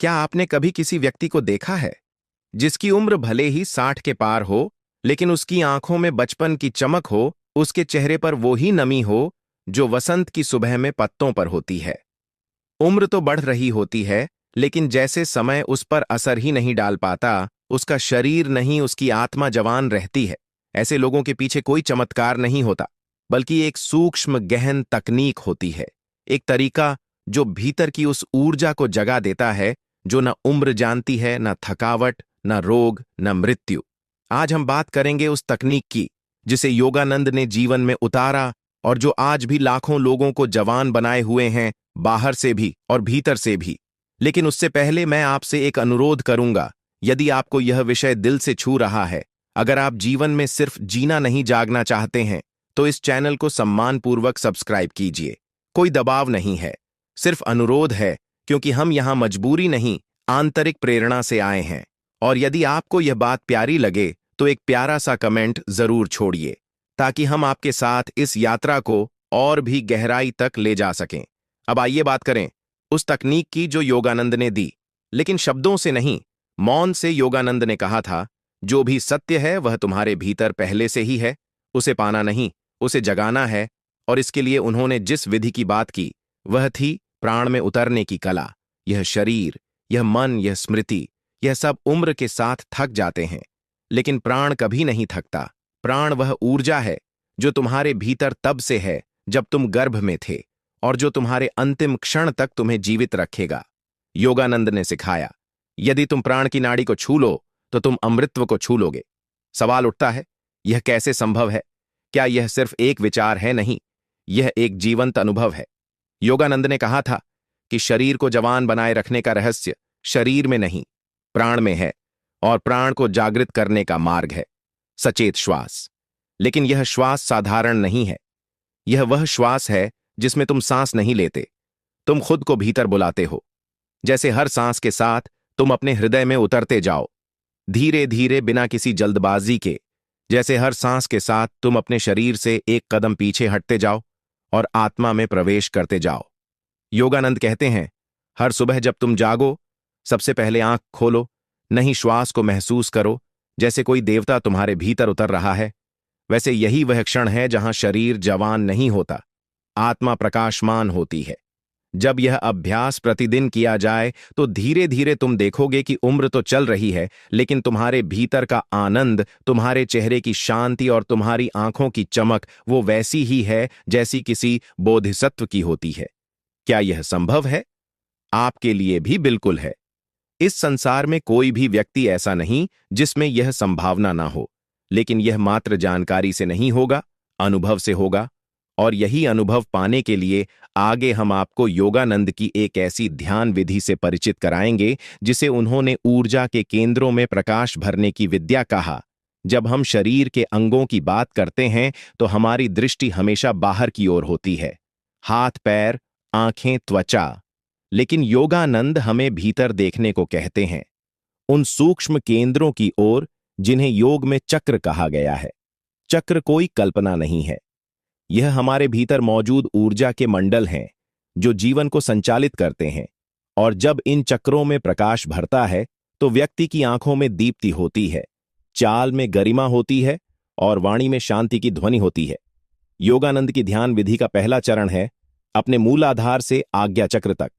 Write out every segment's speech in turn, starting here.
क्या आपने कभी किसी व्यक्ति को देखा है जिसकी उम्र भले ही 60 के पार हो, लेकिन उसकी आंखों में बचपन की चमक हो, उसके चेहरे पर वो ही नमी हो जो वसंत की सुबह में पत्तों पर होती है। उम्र तो बढ़ रही होती है, लेकिन जैसे समय उस पर असर ही नहीं डाल पाता, उसका शरीर नहीं, उसकी आत्मा जवान रहती है। ऐसे लोगों के पीछे कोई चमत्कार नहीं होता, बल्कि एक सूक्ष्म गहन तकनीक होती है। एक तरीका जो भीतर की उस ऊर्जा को जगा देता है जो न उम्र जानती है, न थकावट, न रोग, न मृत्यु। आज हम बात करेंगे उस तकनीक की जिसे योगानंद ने जीवन में उतारा और जो आज भी लाखों लोगों को जवान बनाए हुए हैं, बाहर से भी और भीतर से भी। लेकिन उससे पहले मैं आपसे एक अनुरोध करूंगा। यदि आपको यह विषय दिल से छू रहा है, अगर आप जीवन में सिर्फ जीना नहीं जागना चाहते हैं, तो इस चैनल को सम्मानपूर्वक सब्सक्राइब कीजिए। कोई दबाव नहीं है, सिर्फ अनुरोध है, क्योंकि हम यहां मजबूरी नहीं, आंतरिक प्रेरणा से आए हैं। और यदि आपको यह बात प्यारी लगे तो एक प्यारा सा कमेंट जरूर छोड़िए, ताकि हम आपके साथ इस यात्रा को और भी गहराई तक ले जा सकें। अब आइए बात करें उस तकनीक की जो योगानंद ने दी, लेकिन शब्दों से नहीं, मौन से। योगानंद ने कहा था, जो भी सत्य है वह तुम्हारे भीतर पहले से ही है, उसे पाना नहीं, उसे जगाना है। और इसके लिए उन्होंने जिस विधि की बात की वह थी प्राण में उतरने की कला। यह शरीर, यह मन, यह स्मृति, यह सब उम्र के साथ थक जाते हैं, लेकिन प्राण कभी नहीं थकता। प्राण वह ऊर्जा है जो तुम्हारे भीतर तब से है जब तुम गर्भ में थे, और जो तुम्हारे अंतिम क्षण तक तुम्हें जीवित रखेगा। योगानंद ने सिखाया, यदि तुम प्राण की नाड़ी को छू लो तो तुम अमृतत्व को छू लोगे। सवाल उठता है, यह कैसे संभव है? क्या यह सिर्फ एक विचार है? नहीं, यह एक जीवंत अनुभव है। योगानंद ने कहा था कि शरीर को जवान बनाए रखने का रहस्य शरीर में नहीं, प्राण में है, और प्राण को जागृत करने का मार्ग है सचेत श्वास। लेकिन यह श्वास साधारण नहीं है। यह वह श्वास है जिसमें तुम सांस नहीं लेते, तुम खुद को भीतर बुलाते हो। जैसे हर सांस के साथ तुम अपने हृदय में उतरते जाओ, धीरे धीरे, बिना किसी जल्दबाजी के। जैसे हर सांस के साथ तुम अपने शरीर से एक कदम पीछे हटते जाओ और आत्मा में प्रवेश करते जाओ। योगानंद कहते हैं, हर सुबह जब तुम जागो, सबसे पहले आंख खोलो, नहीं श्वास को महसूस करो जैसे कोई देवता तुम्हारे भीतर उतर रहा है। वैसे यही वह क्षण है जहां शरीर जवान नहीं होता, आत्मा प्रकाशमान होती है। जब यह अभ्यास प्रतिदिन किया जाए तो धीरे धीरे तुम देखोगे कि उम्र तो चल रही है, लेकिन तुम्हारे भीतर का आनंद, तुम्हारे चेहरे की शांति और तुम्हारी आंखों की चमक वो वैसी ही है जैसी किसी बोधिसत्व की होती है। क्या यह संभव है? आपके लिए भी बिल्कुल है। इस संसार में कोई भी व्यक्ति ऐसा नहीं जिसमें यह संभावना ना हो, लेकिन यह मात्र जानकारी से नहीं होगा, अनुभव से होगा। और यही अनुभव पाने के लिए आगे हम आपको योगानंद की एक ऐसी ध्यान विधि से परिचित कराएंगे जिसे उन्होंने ऊर्जा के केंद्रों में प्रकाश भरने की विद्या कहा। जब हम शरीर के अंगों की बात करते हैं तो हमारी दृष्टि हमेशा बाहर की ओर होती है, हाथ, पैर, आंखें, त्वचा। लेकिन योगानंद हमें भीतर देखने को कहते हैं, उन सूक्ष्म केंद्रों की ओर जिन्हें योग में चक्र कहा गया है। चक्र कोई कल्पना नहीं है, यह हमारे भीतर मौजूद ऊर्जा के मंडल हैं जो जीवन को संचालित करते हैं। और जब इन चक्रों में प्रकाश भरता है तो व्यक्ति की आंखों में दीप्ति होती है, चाल में गरिमा होती है और वाणी में शांति की ध्वनि होती है। योगानंद की ध्यान विधि का पहला चरण है अपने मूलाधार से आज्ञा चक्र तक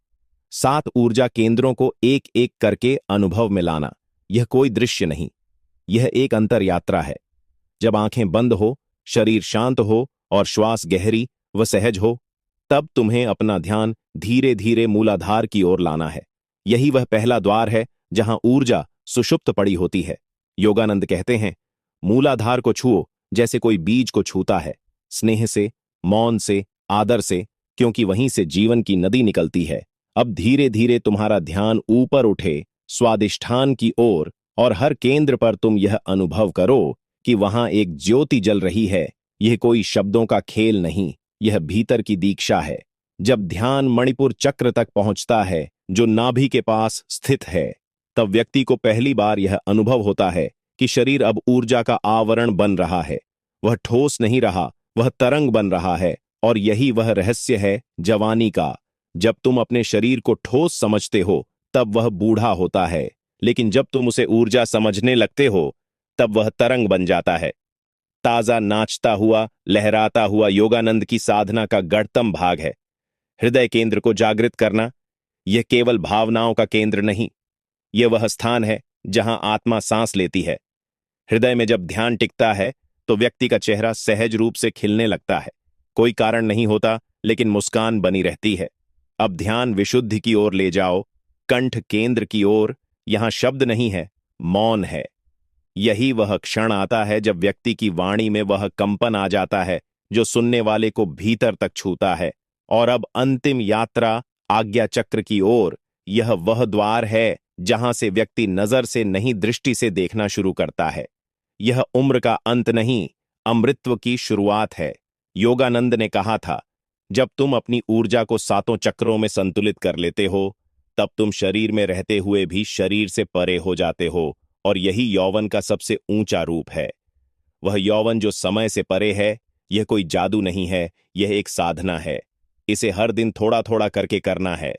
7 ऊर्जा केंद्रों को एक एक करके अनुभव में लाना। यह कोई दृश्य नहीं, यह एक अंतर यात्रा है। जब आंखें बंद हो, शरीर शांत हो और श्वास गहरी व सहज हो, तब तुम्हें अपना ध्यान धीरे धीरे मूलाधार की ओर लाना है। यही वह पहला द्वार है जहां ऊर्जा सुषुप्त पड़ी होती है। योगानंद कहते हैं, मूलाधार को छुओ जैसे कोई बीज को छूता है, स्नेह से, मौन से, आदर से, क्योंकि वहीं से जीवन की नदी निकलती है। अब धीरे धीरे तुम्हारा ध्यान ऊपर उठे स्वादिष्ठान की ओर, और हर केंद्र पर तुम यह अनुभव करो कि वहां एक ज्योति जल रही है। यह कोई शब्दों का खेल नहीं, यह भीतर की दीक्षा है। जब ध्यान मणिपुर चक्र तक पहुंचता है जो नाभि के पास स्थित है, तब व्यक्ति को पहली बार यह अनुभव होता है कि शरीर अब ऊर्जा का आवरण बन रहा है। वह ठोस नहीं रहा, वह तरंग बन रहा है। और यही वह रहस्य है जवानी का। जब तुम अपने शरीर को ठोस समझते हो, तब वह बूढ़ा होता है, लेकिन जब तुम उसे ऊर्जा समझने लगते हो तब वह तरंग बन जाता है। ताजा नाचता हुआ लहराता हुआ योगानंद की साधना का गढ़तम भाग है। हृदय केंद्र को जागृत करना यह केवल भावनाओं का केंद्र नहीं, यह वह स्थान है जहां आत्मा सांस लेती है। हृदय में जब ध्यान टिकता है तो व्यक्ति का चेहरा सहज रूप से खिलने लगता है। कोई कारण नहीं होता, लेकिन मुस्कान बनी रहती है। अब ध्यान विशुद्धि की ओर ले जाओ, कंठ केंद्र की ओर। यहां शब्द नहीं है, मौन है। यही वह क्षण आता है जब व्यक्ति की वाणी में वह कंपन आ जाता है जो सुनने वाले को भीतर तक छूता है। और अब अंतिम यात्रा आज्ञा चक्र की ओर। यह वह द्वार है जहां से व्यक्ति नजर से नहीं, दृष्टि से देखना शुरू करता है। यह उम्र का अंत नहीं, अमृतत्व की शुरुआत है। योगानंद ने कहा था, जब तुम अपनी ऊर्जा को सातों चक्रों में संतुलित कर लेते हो तब तुम शरीर में रहते हुए भी शरीर से परे हो जाते हो। और यही यौवन का सबसे ऊंचा रूप है। वह यौवन जो समय से परे है। यह कोई जादू नहीं है, यह एक साधना है। इसे हर दिन थोड़ा थोड़ा करके करना है,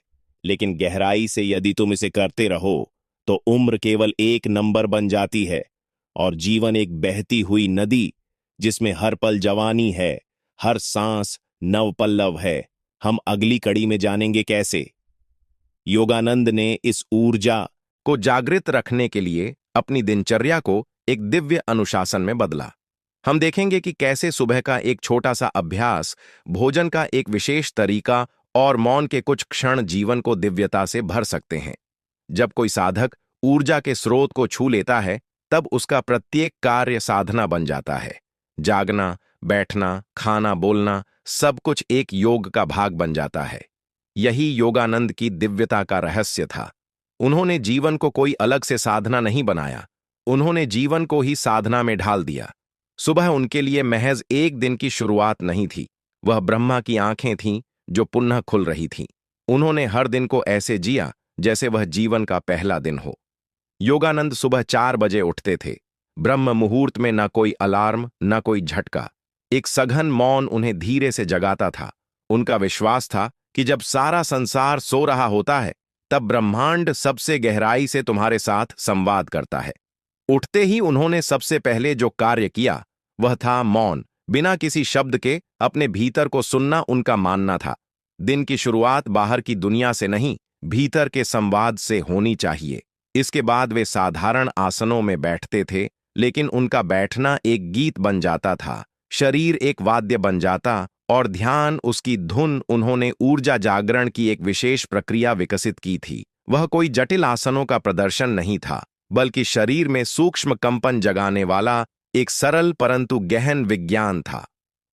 लेकिन गहराई से यदि तुम इसे करते रहो तो उम्र केवल एक नंबर बन जाती है और जीवन एक बहती हुई नदी जिसमें हर पल जवानी है, हर सांस नवपल्लव है। हम अगली कड़ी में जानेंगे कैसे योगानंद ने इस ऊर्जा को जागृत रखने के लिए अपनी दिनचर्या को एक दिव्य अनुशासन में बदला। हम देखेंगे कि कैसे सुबह का एक छोटा सा अभ्यास, भोजन का एक विशेष तरीका और मौन के कुछ क्षण जीवन को दिव्यता से भर सकते हैं। जब कोई साधक ऊर्जा के स्रोत को छू लेता है तब उसका प्रत्येक कार्य साधना बन जाता है। जागना, बैठना, खाना, बोलना, सब कुछ एक योग का भाग बन जाता है। यही योगानंद की दिव्यता का रहस्य था। उन्होंने जीवन को कोई अलग से साधना नहीं बनाया, उन्होंने जीवन को ही साधना में ढाल दिया। सुबह उनके लिए महज एक दिन की शुरुआत नहीं थी, वह ब्रह्मा की आंखें थीं जो पुनः खुल रही थीं। उन्होंने हर दिन को ऐसे जिया जैसे वह जीवन का पहला दिन हो। योगानंद सुबह 4 बजे उठते थे। ब्रह्म मुहूर्त में न कोई अलार्म, न कोई झटका। एक सघन मौन उन्हें धीरे से जगाता था। उनका विश्वास था कि जब सारा संसार सो रहा होता है तब ब्रह्मांड सबसे गहराई से तुम्हारे साथ संवाद करता है। उठते ही उन्होंने सबसे पहले जो कार्य किया वह था मौन। बिना किसी शब्द के अपने भीतर को सुनना उनका मानना था। दिन की शुरुआत बाहर की दुनिया से नहीं, भीतर के संवाद से होनी चाहिए। इसके बाद वे साधारण आसनों में बैठते थे, लेकिन उनका बैठना एक गीत बन जाता था, शरीर एक वाद्य बन जाता और ध्यान उसकी धुन। उन्होंने ऊर्जा जागरण की एक विशेष प्रक्रिया विकसित की थी। वह कोई जटिल आसनों का प्रदर्शन नहीं था, बल्कि शरीर में सूक्ष्म कंपन जगाने वाला एक सरल परंतु गहन विज्ञान था।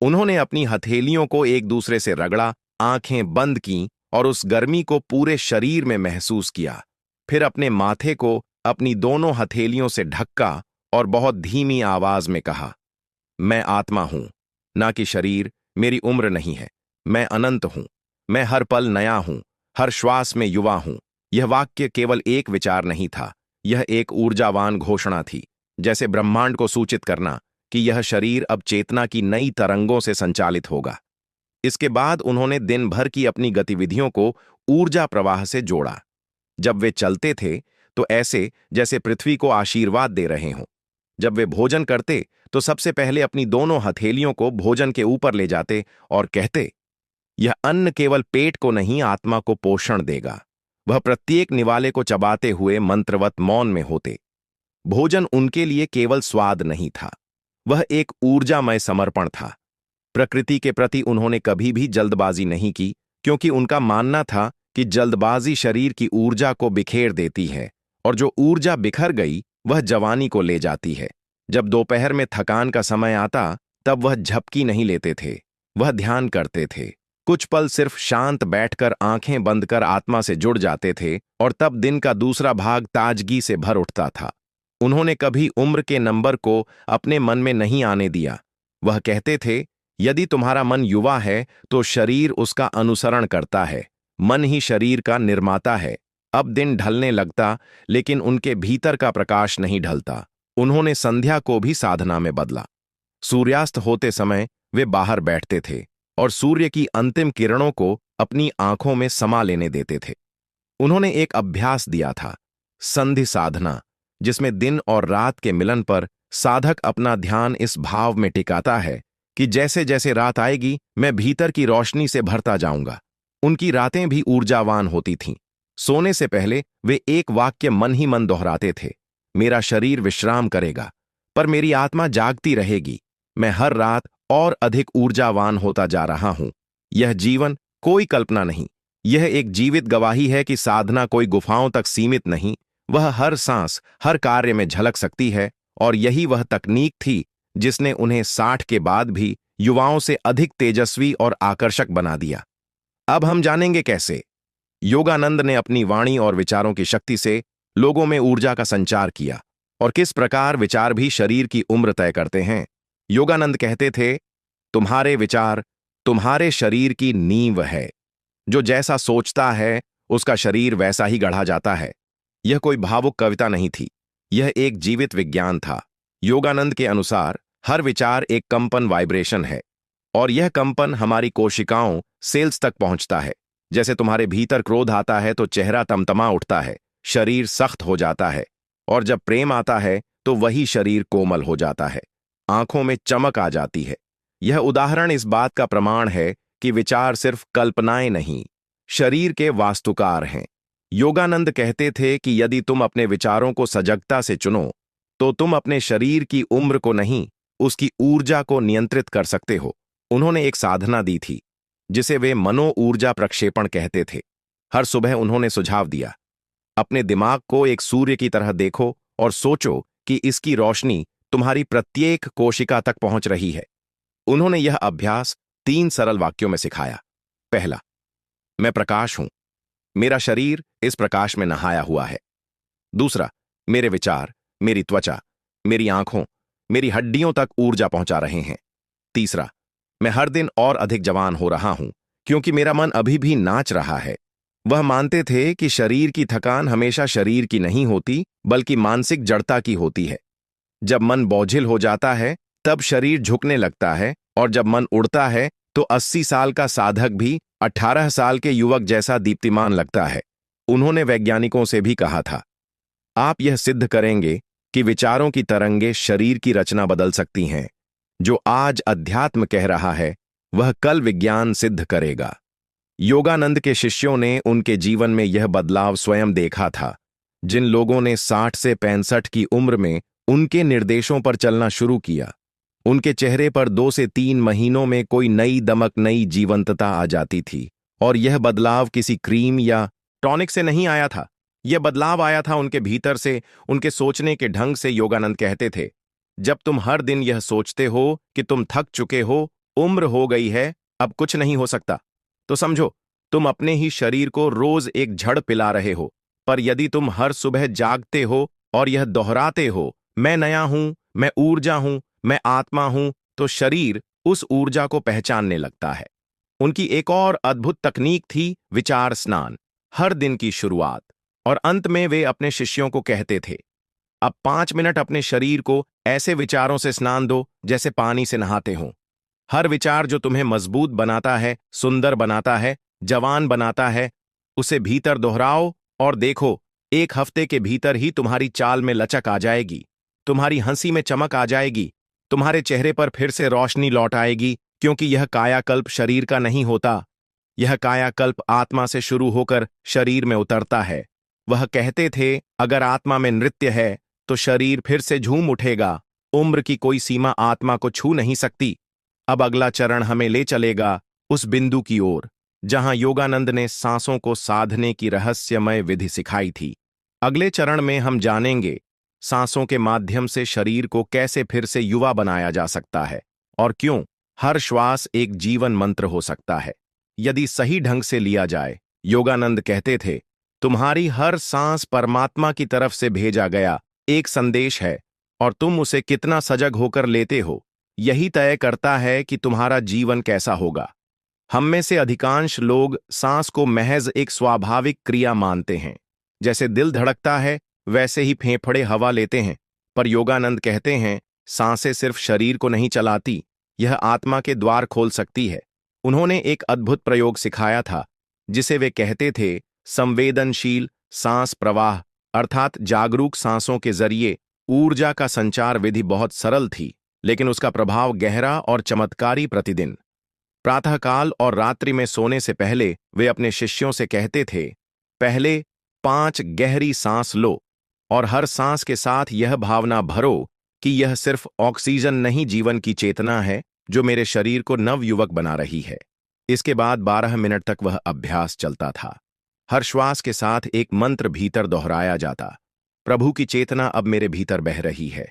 उन्होंने अपनी हथेलियों को एक दूसरे से रगड़ा, आंखें बंद कीं और उस गर्मी को पूरे शरीर में महसूस किया। फिर अपने माथे को अपनी दोनों हथेलियों से ढका और बहुत धीमी आवाज में कहा, मैं आत्मा हूं, ना कि शरीर। मेरी उम्र नहीं है, मैं अनंत हूं। मैं हर पल नया हूं, हर श्वास में युवा हूं। यह वाक्य केवल एक विचार नहीं था, यह एक ऊर्जावान घोषणा थी, जैसे ब्रह्मांड को सूचित करना कि यह शरीर अब चेतना की नई तरंगों से संचालित होगा। इसके बाद उन्होंने दिन भर की अपनी गतिविधियों को ऊर्जा प्रवाह से जोड़ा। जब वे चलते थे तो ऐसे जैसे पृथ्वी को आशीर्वाद दे रहे हों। जब वे भोजन करते तो सबसे पहले अपनी दोनों हथेलियों को भोजन के ऊपर ले जाते और कहते, यह अन्न केवल पेट को नहीं, आत्मा को पोषण देगा। वह प्रत्येक निवाले को चबाते हुए मंत्रवत मौन में होते। भोजन उनके लिए केवल स्वाद नहीं था, वह एक ऊर्जामय समर्पण था। प्रकृति के प्रति उन्होंने कभी भी जल्दबाजी नहीं की, क्योंकि उनका मानना था कि जल्दबाजी शरीर की ऊर्जा को बिखेर देती है और जो ऊर्जा बिखर गई वह जवानी को ले जाती है। जब दोपहर में थकान का समय आता तब वह झपकी नहीं लेते थे, वह ध्यान करते थे। कुछ पल सिर्फ शांत बैठकर आंखें बंद कर आत्मा से जुड़ जाते थे और तब दिन का दूसरा भाग ताजगी से भर उठता था। उन्होंने कभी उम्र के नंबर को अपने मन में नहीं आने दिया। वह कहते थे, यदि तुम्हारा मन युवा है तो शरीर उसका अनुसरण करता है, मन ही शरीर का निर्माता है। अब दिन ढलने लगता, लेकिन उनके भीतर का प्रकाश नहीं ढलता। उन्होंने संध्या को भी साधना में बदला। सूर्यास्त होते समय वे बाहर बैठते थे और सूर्य की अंतिम किरणों को अपनी आंखों में समा लेने देते थे। उन्होंने एक अभ्यास दिया था, संधि साधना, जिसमें दिन और रात के मिलन पर साधक अपना ध्यान इस भाव में टिकाता है कि जैसे जैसे रात आएगी मैं भीतर की रोशनी से भरता जाऊंगा। उनकी रातें भी ऊर्जावान होती थीं। सोने से पहले वे एक वाक्य मन ही मन दोहराते थे, मेरा शरीर विश्राम करेगा पर मेरी आत्मा जागती रहेगी। मैं हर रात और अधिक ऊर्जावान होता जा रहा हूं। यह जीवन कोई कल्पना नहीं, यह एक जीवित गवाही है कि साधना कोई गुफाओं तक सीमित नहीं, वह हर सांस, हर कार्य में झलक सकती है। और यही वह तकनीक थी जिसने उन्हें 60 के बाद भी युवाओं से अधिक तेजस्वी और आकर्षक बना दिया। अब हम जानेंगे कैसे योगानंद ने अपनी वाणी और विचारों की शक्ति से लोगों में ऊर्जा का संचार किया और किस प्रकार विचार भी शरीर की उम्र तय करते हैं। योगानंद कहते थे, तुम्हारे विचार तुम्हारे शरीर की नींव है। जो जैसा सोचता है उसका शरीर वैसा ही गढ़ा जाता है। यह कोई भावुक कविता नहीं थी, यह एक जीवित विज्ञान था। योगानंद के अनुसार हर विचार एक कंपन वाइब्रेशन है और यह कंपन हमारी कोशिकाओं सेल्स तक पहुंचता है। जैसे तुम्हारे भीतर क्रोध आता है तो चेहरा तमतमा उठता है, शरीर सख्त हो जाता है, और जब प्रेम आता है तो वही शरीर कोमल हो जाता है, आंखों में चमक आ जाती है। यह उदाहरण इस बात का प्रमाण है कि विचार सिर्फ कल्पनाएं नहीं, शरीर के वास्तुकार हैं। योगानंद कहते थे कि यदि तुम अपने विचारों को सजगता से चुनो तो तुम अपने शरीर की उम्र को नहीं, उसकी ऊर्जा को नियंत्रित कर सकते हो। उन्होंने एक साधना दी थी जिसे वे मनो ऊर्जा प्रक्षेपण कहते थे। हर सुबह उन्होंने सुझाव दिया, अपने दिमाग को एक सूर्य की तरह देखो और सोचो कि इसकी रोशनी तुम्हारी प्रत्येक कोशिका तक पहुंच रही है। उन्होंने यह अभ्यास 3 सरल वाक्यों में सिखाया। पहला, मैं प्रकाश हूं, मेरा शरीर इस प्रकाश में नहाया हुआ है। दूसरा, मेरे विचार, मेरी त्वचा, मेरी आंखों, मेरी हड्डियों तक ऊर्जा पहुंचा रहे हैं। तीसरा, मैं हर दिन और अधिक जवान हो रहा हूं क्योंकि मेरा मन अभी भी नाच रहा है। वह मानते थे कि शरीर की थकान हमेशा शरीर की नहीं होती बल्कि मानसिक जड़ता की होती है। जब मन बोझिल हो जाता है तब शरीर झुकने लगता है, और जब मन उड़ता है तो 80 साल का साधक भी 18 साल के युवक जैसा दीप्तिमान लगता है। उन्होंने वैज्ञानिकों से भी कहा था, आप यह सिद्ध करेंगे कि विचारों की तरंगें शरीर की रचना बदल सकती हैं। जो आज अध्यात्म कह रहा है वह कल विज्ञान सिद्ध करेगा। योगानंद के शिष्यों ने उनके जीवन में यह बदलाव स्वयं देखा था। जिन लोगों ने 60 से 65 की उम्र में उनके निर्देशों पर चलना शुरू किया, उनके चेहरे पर 2 से 3 महीनों में कोई नई दमक, नई जीवंतता आ जाती थी। और यह बदलाव किसी क्रीम या टॉनिक से नहीं आया था, यह बदलाव आया था उनके भीतर से, उनके सोचने के ढंग से। योगानंद कहते थे, जब तुम हर दिन यह सोचते हो कि तुम थक चुके हो, उम्र हो गई है, अब कुछ नहीं हो सकता, तो समझो तुम अपने ही शरीर को रोज एक झड़ पिला रहे हो। पर यदि तुम हर सुबह जागते हो और यह दोहराते हो, मैं नया हूं, मैं ऊर्जा हूं, मैं आत्मा हूं, तो शरीर उस ऊर्जा को पहचानने लगता है। उनकी एक और अद्भुत तकनीक थी विचार स्नान, हर दिन की शुरुआत और अंत में वे अपने शिष्यों को कहते थे, अब 5 मिनट अपने शरीर को ऐसे विचारों से स्नान दो जैसे पानी से नहाते हो। हर विचार जो तुम्हें मजबूत बनाता है, सुंदर बनाता है, जवान बनाता है, उसे भीतर दोहराओ और देखो, 1 हफ्ते के भीतर ही तुम्हारी चाल में लचक आ जाएगी, तुम्हारी हंसी में चमक आ जाएगी, तुम्हारे चेहरे पर फिर से रोशनी लौट आएगी। क्योंकि यह कायाकल्प शरीर का नहीं होता, यह कायाकल्प आत्मा से शुरू होकर शरीर में उतरता है। वह कहते थे, अगर आत्मा में नृत्य है तो शरीर फिर से झूम उठेगा। उम्र की कोई सीमा आत्मा को छू नहीं सकती। अब अगला चरण हमें ले चलेगा उस बिंदु की ओर जहां योगानंद ने सांसों को साधने की रहस्यमय विधि सिखाई थी। अगले चरण में हम जानेंगे सांसों के माध्यम से शरीर को कैसे फिर से युवा बनाया जा सकता है और क्यों हर श्वास एक जीवन मंत्र हो सकता है यदि सही ढंग से लिया जाए। योगानंद कहते थे, तुम्हारी हर सांस परमात्मा की तरफ से भेजा गया एक संदेश है और तुम उसे कितना सजग होकर लेते हो, यही तय करता है कि तुम्हारा जीवन कैसा होगा। हम में से अधिकांश लोग सांस को महज एक स्वाभाविक क्रिया मानते हैं, जैसे दिल धड़कता है वैसे ही फेफड़े हवा लेते हैं। पर योगानंद कहते हैं, सांसें सिर्फ शरीर को नहीं चलाती, यह आत्मा के द्वार खोल सकती है। उन्होंने एक अद्भुत प्रयोग सिखाया था जिसे वे कहते थे संवेदनशील सांस प्रवाह अर्थात जागरूक सांसों के जरिए ऊर्जा का संचार विधि बहुत सरल थी, लेकिन उसका प्रभाव गहरा और चमत्कारी। प्रतिदिन प्रातःकाल और रात्रि में सोने से पहले वे अपने शिष्यों से कहते थे, पहले 5 गहरी सांस लो और हर सांस के साथ यह भावना भरो कि यह सिर्फ ऑक्सीजन नहीं, जीवन की चेतना है जो मेरे शरीर को नवयुवक बना रही है। इसके बाद 12 मिनट तक वह अभ्यास चलता था। हर श्वास के साथ एक मंत्र भीतर दोहराया जाता, प्रभु की चेतना अब मेरे भीतर बह रही है।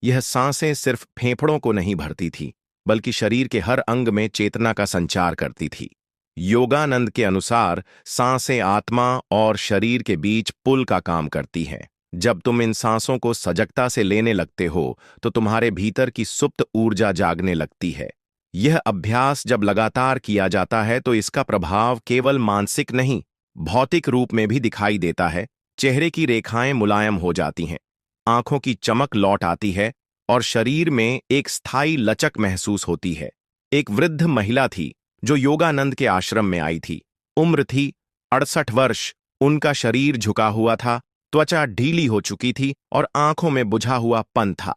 यह सांसें सिर्फ फेफड़ों को नहीं भरती थी, बल्कि शरीर के हर अंग में चेतना का संचार करती थी। योगानंद के अनुसार सांसें आत्मा और शरीर के बीच पुल का काम करती हैं। जब तुम इन सांसों को सजगता से लेने लगते हो तो तुम्हारे भीतर की सुप्त ऊर्जा जागने लगती है। यह अभ्यास जब लगातार किया जाता है तो इसका प्रभाव केवल मानसिक नहीं, भौतिक रूप में भी दिखाई देता है। चेहरे की रेखाएं मुलायम हो जाती हैं, आंखों की चमक लौट आती है और शरीर में एक स्थायी लचक महसूस होती है। एक वृद्ध महिला थी जो योगानंद के आश्रम में आई थी। उम्र थी 68 वर्ष। उनका शरीर झुका हुआ था, त्वचा ढीली हो चुकी थी और आंखों में बुझा हुआ पन था।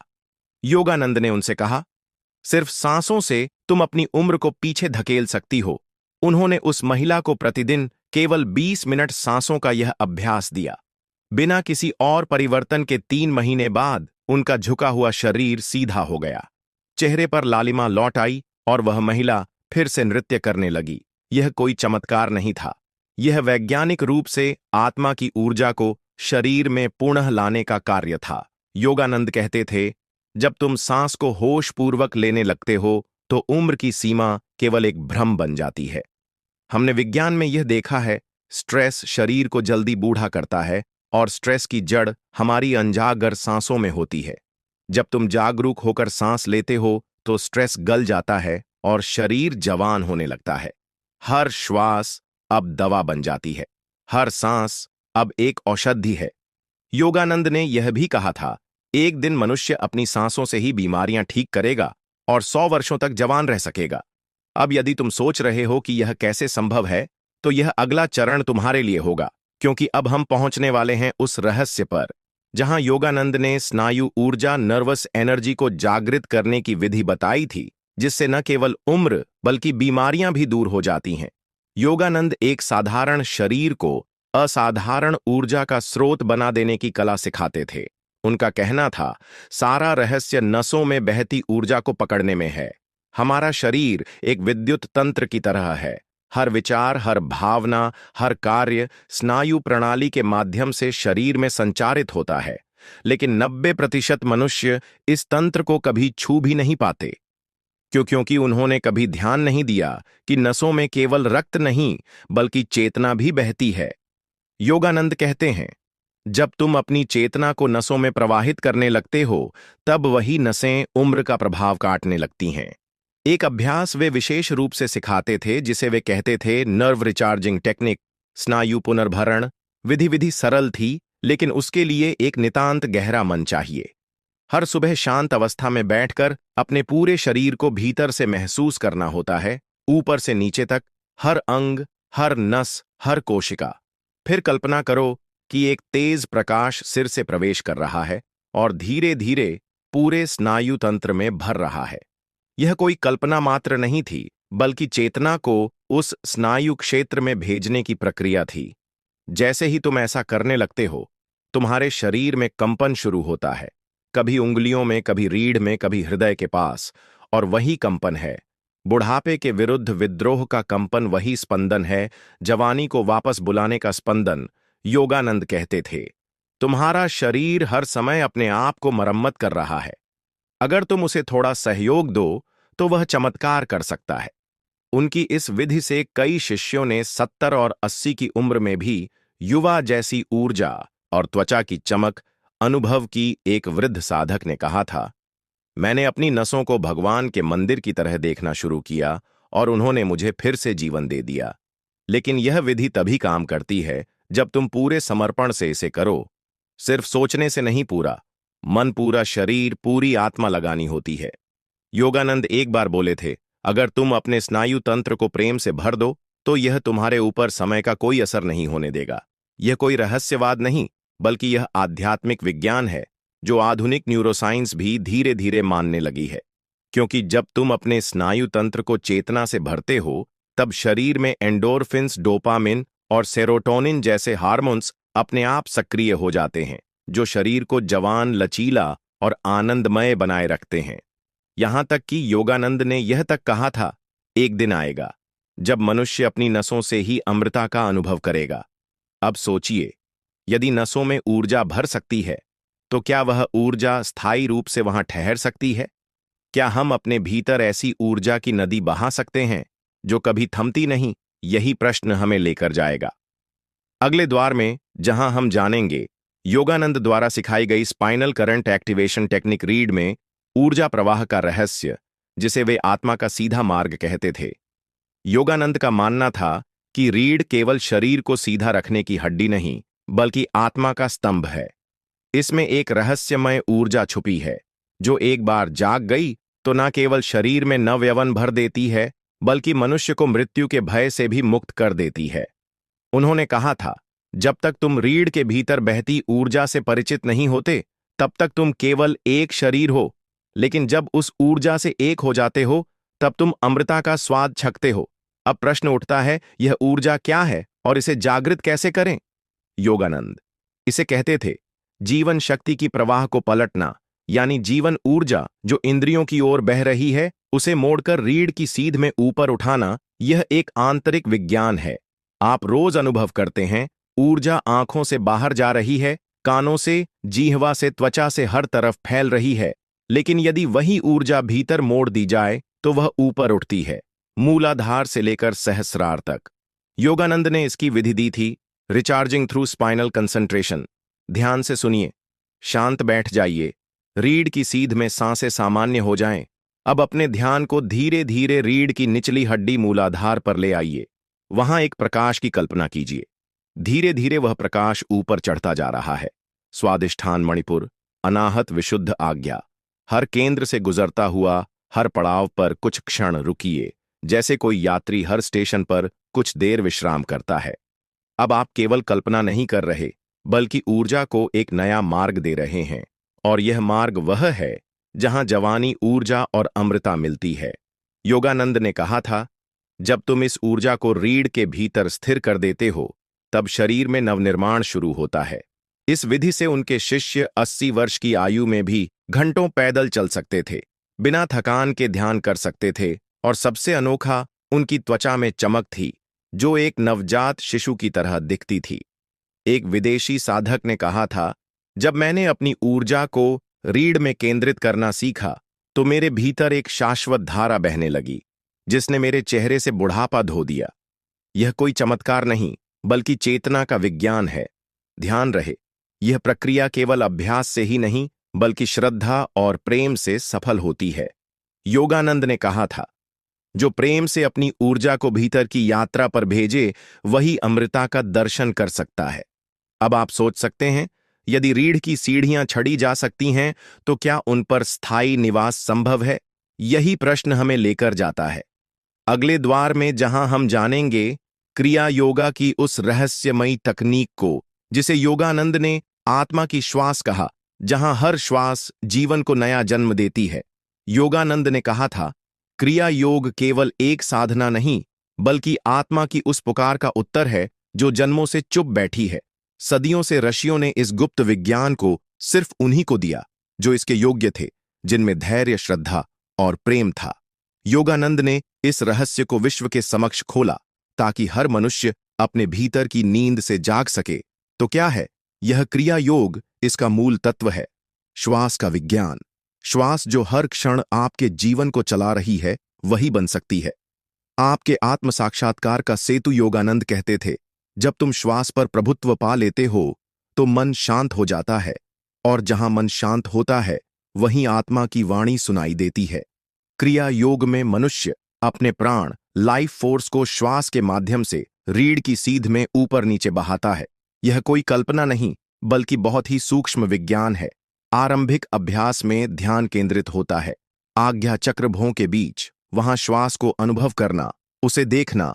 योगानंद ने उनसे कहा, सिर्फ सांसों से तुम अपनी उम्र को पीछे धकेल सकती हो। उन्होंने उस महिला को प्रतिदिन केवल 20 मिनट सांसों का यह अभ्यास दिया। बिना किसी और परिवर्तन के 3 महीने बाद उनका झुका हुआ शरीर सीधा हो गया, चेहरे पर लालिमा लौट आई और वह महिला फिर से नृत्य करने लगी। यह कोई चमत्कार नहीं था, यह वैज्ञानिक रूप से आत्मा की ऊर्जा को शरीर में पुनः लाने का कार्य था। योगानंद कहते थे, जब तुम सांस को होशपूर्वक लेने लगते हो तो उम्र की सीमा केवल एक भ्रम बन जाती है। हमने विज्ञान में यह देखा है, स्ट्रेस शरीर को जल्दी बूढ़ा करता है और स्ट्रेस की जड़ हमारी अनजागर सांसों में होती है। जब तुम जागरूक होकर सांस लेते हो तो स्ट्रेस गल जाता है और शरीर जवान होने लगता है। हर श्वास अब दवा बन जाती है, हर सांस अब एक औषधि है। योगानंद ने यह भी कहा था, एक दिन मनुष्य अपनी सांसों से ही बीमारियां ठीक करेगा और 100 वर्षों तक जवान रह सकेगा। अब यदि तुम सोच रहे हो कि यह कैसे संभव है, तो यह अगला चरण तुम्हारे लिए होगा, क्योंकि अब हम पहुंचने वाले हैं उस रहस्य पर जहां योगानंद ने स्नायु ऊर्जा नर्वस एनर्जी को जागृत करने की विधि बताई थी, जिससे न केवल उम्र बल्कि बीमारियां भी दूर हो जाती हैं। योगानंद एक साधारण शरीर को असाधारण ऊर्जा का स्रोत बना देने की कला सिखाते थे। उनका कहना था, सारा रहस्य नसों में बहती ऊर्जा को पकड़ने में है। हमारा शरीर एक विद्युत तंत्र की तरह है। हर विचार, हर भावना, हर कार्य स्नायु प्रणाली के माध्यम से शरीर में संचारित होता है, लेकिन 90% मनुष्य इस तंत्र को कभी छू भी नहीं पाते, क्योंकि उन्होंने कभी ध्यान नहीं दिया कि नसों में केवल रक्त नहीं बल्कि चेतना भी बहती है। योगानंद कहते हैं, जब तुम अपनी चेतना को नसों में प्रवाहित करने लगते हो, तब वही नसें उम्र का प्रभाव काटने लगती हैं। एक अभ्यास वे विशेष रूप से सिखाते थे जिसे वे कहते थे नर्व रिचार्जिंग टेक्निक, स्नायु पुनर्भरण। विधि सरल थी, लेकिन उसके लिए एक नितांत गहरा मन चाहिए। हर सुबह शांत अवस्था में बैठकर अपने पूरे शरीर को भीतर से महसूस करना होता है, ऊपर से नीचे तक, हर अंग, हर नस, हर कोशिका। फिर कल्पना करो कि एक तेज प्रकाश सिर से प्रवेश कर रहा है और धीरे धीरे पूरे स्नायु तंत्र में भर रहा है। यह कोई कल्पना मात्र नहीं थी, बल्कि चेतना को उस स्नायु क्षेत्र में भेजने की प्रक्रिया थी। जैसे ही तुम ऐसा करने लगते हो, तुम्हारे शरीर में कंपन शुरू होता है, कभी उंगलियों में, कभी रीढ़ में, कभी हृदय के पास। और वही कंपन है बुढ़ापे के विरुद्ध विद्रोह का कंपन, वही स्पंदन है जवानी को वापस बुलाने का स्पंदन। योगानंद कहते थे, तुम्हारा शरीर हर समय अपने आप को मरम्मत कर रहा है। अगर तुम उसे थोड़ा सहयोग दो तो वह चमत्कार कर सकता है। उनकी इस विधि से कई शिष्यों ने 70 और 80 की उम्र में भी युवा जैसी ऊर्जा और त्वचा की चमक अनुभव की। एक वृद्ध साधक ने कहा था, मैंने अपनी नसों को भगवान के मंदिर की तरह देखना शुरू किया और उन्होंने मुझे फिर से जीवन दे दिया। लेकिन यह विधि तभी काम करती है जब तुम पूरे समर्पण से इसे करो। सिर्फ सोचने से नहीं, पूरा मन, पूरा शरीर, पूरी आत्मा लगानी होती है। योगानंद एक बार बोले थे, अगर तुम अपने स्नायु तंत्र को प्रेम से भर दो तो यह तुम्हारे ऊपर समय का कोई असर नहीं होने देगा। यह कोई रहस्यवाद नहीं, बल्कि यह आध्यात्मिक विज्ञान है जो आधुनिक न्यूरोसाइंस भी धीरे धीरे मानने लगी है। क्योंकि जब तुम अपने स्नायु तंत्र को चेतना से भरते हो, तब शरीर में एंडोर्फिन्स, डोपामिन और सेरोटोनिन जैसे हार्मोन्स अपने आप सक्रिय हो जाते हैं, जो शरीर को जवान, लचीला और आनंदमय बनाए रखते हैं। यहां तक कि योगानंद ने यह तक कहा था, एक दिन आएगा जब मनुष्य अपनी नसों से ही अमृता का अनुभव करेगा। अब सोचिए, यदि नसों में ऊर्जा भर सकती है, तो क्या वह ऊर्जा स्थायी रूप से वहां ठहर सकती है? क्या हम अपने भीतर ऐसी ऊर्जा की नदी बहा सकते हैं जो कभी थमती नहीं? यही प्रश्न हमें लेकर जाएगा अगले द्वार में, जहां हम जानेंगे योगानंद द्वारा सिखाई गई स्पाइनल करंट एक्टिवेशन टेक्निक रीढ़ में ऊर्जा प्रवाह का रहस्य, जिसे वे आत्मा का सीधा मार्ग कहते थे। योगानंद का मानना था कि रीढ़ केवल शरीर को सीधा रखने की हड्डी नहीं, बल्कि आत्मा का स्तंभ है। इसमें एक रहस्यमय ऊर्जा छुपी है जो एक बार जाग गई तो न केवल शरीर में नवयौवन भर देती है, बल्कि मनुष्य को मृत्यु के भय से भी मुक्त कर देती है। उन्होंने कहा था, जब तक तुम रीढ़ के भीतर बहती ऊर्जा से परिचित नहीं होते, तब तक तुम केवल एक शरीर हो, लेकिन जब उस ऊर्जा से एक हो जाते हो, तब तुम अमृता का स्वाद छकते हो। अब प्रश्न उठता है, यह ऊर्जा क्या है और इसे जागृत कैसे करें? योगानंद इसे कहते थे जीवन शक्ति की प्रवाह को पलटना, यानी जीवन ऊर्जा जो इंद्रियों की ओर बह रही है, उसे मोड़कर रीढ़ की सीध में ऊपर उठाना। यह एक आंतरिक विज्ञान है। आप रोज अनुभव करते हैं, ऊर्जा आंखों से बाहर जा रही है, कानों से, जीहवा से, त्वचा से हर तरफ फैल रही है। लेकिन यदि वही ऊर्जा भीतर मोड़ दी जाए तो वह ऊपर उठती है, मूलाधार से लेकर सहस्रार तक। योगानंद ने इसकी विधि दी थी, रिचार्जिंग थ्रू स्पाइनल कंसंट्रेशन। ध्यान से सुनिए, शांत बैठ जाइए, रीढ़ की सीध में सांसें सामान्य हो जाएं। अब अपने ध्यान को धीरे धीरे रीढ़ की निचली हड्डी मूलाधार पर ले आइए। वहां एक प्रकाश की कल्पना कीजिए। धीरे धीरे वह प्रकाश ऊपर चढ़ता जा रहा है। स्वादिष्ठान मणिपुर, अनाहत विशुद्ध आज्ञा। हर केंद्र से गुजरता हुआ हर पड़ाव पर कुछ क्षण रुकिए, जैसे कोई यात्री हर स्टेशन पर कुछ देर विश्राम करता है। अब आप केवल कल्पना नहीं कर रहे, बल्कि ऊर्जा को एक नया मार्ग दे रहे हैं। और यह मार्ग वह है जहां जवानी, ऊर्जा और अमृता मिलती है। योगानंद ने कहा था, जब तुम इस ऊर्जा को रीढ़ के भीतर स्थिर कर देते हो, तब शरीर में नवनिर्माण शुरू होता है। इस विधि से उनके शिष्य 80 वर्ष की आयु में भी घंटों पैदल चल सकते थे, बिना थकान के ध्यान कर सकते थे, और सबसे अनोखा, उनकी त्वचा में चमक थी जो एक नवजात शिशु की तरह दिखती थी। एक विदेशी साधक ने कहा था, जब मैंने अपनी ऊर्जा को रीढ़ में केंद्रित करना सीखा, तो मेरे भीतर एक शाश्वत धारा बहने लगी, जिसने मेरे चेहरे से बुढ़ापा धो दिया। यह कोई चमत्कार नहीं, बल्कि चेतना का विज्ञान है। ध्यान रहे, यह प्रक्रिया केवल अभ्यास से ही नहीं, बल्कि श्रद्धा और प्रेम से सफल होती है। योगानंद ने कहा था, जो प्रेम से अपनी ऊर्जा को भीतर की यात्रा पर भेजे, वही अमृता का दर्शन कर सकता है। अब आप सोच सकते हैं, यदि रीढ़ की सीढ़ियां चढ़ी जा सकती हैं, तो क्या उन पर स्थायी निवास संभव है? यही प्रश्न हमें लेकर जाता है अगले द्वार में, जहां हम जानेंगे क्रिया योगा की उस रहस्यमयी तकनीक को जिसे योगानंद ने आत्मा की श्वास कहा, जहां हर श्वास जीवन को नया जन्म देती है। योगानंद ने कहा था, क्रिया योग केवल एक साधना नहीं, बल्कि आत्मा की उस पुकार का उत्तर है जो जन्मों से चुप बैठी है। सदियों से ऋषियों ने इस गुप्त विज्ञान को सिर्फ उन्हीं को दिया जो इसके योग्य थे, जिनमें धैर्य, श्रद्धा और प्रेम था। योगानंद ने इस रहस्य को विश्व के समक्ष खोला ताकि हर मनुष्य अपने भीतर की नींद से जाग सके। तो क्या है यह क्रिया योग? इसका मूल तत्व है श्वास का विज्ञान। श्वास जो हर क्षण आपके जीवन को चला रही है, वही बन सकती है आपके आत्म साक्षात्कार का सेतु। योगानंद कहते थे, जब तुम श्वास पर प्रभुत्व पा लेते हो तो मन शांत हो जाता है, और जहां मन शांत होता है वहीं आत्मा की वाणी सुनाई देती है। क्रिया योग में मनुष्य अपने प्राण, लाइफ फोर्स को श्वास के माध्यम से रीढ़ की सीध में ऊपर नीचे बहाता है। यह कोई कल्पना नहीं, बल्कि बहुत ही सूक्ष्म विज्ञान है। आरंभिक अभ्यास में ध्यान केंद्रित होता है, आज्ञा चक्र भों के बीच। वहां श्वास को अनुभव करना, उसे देखना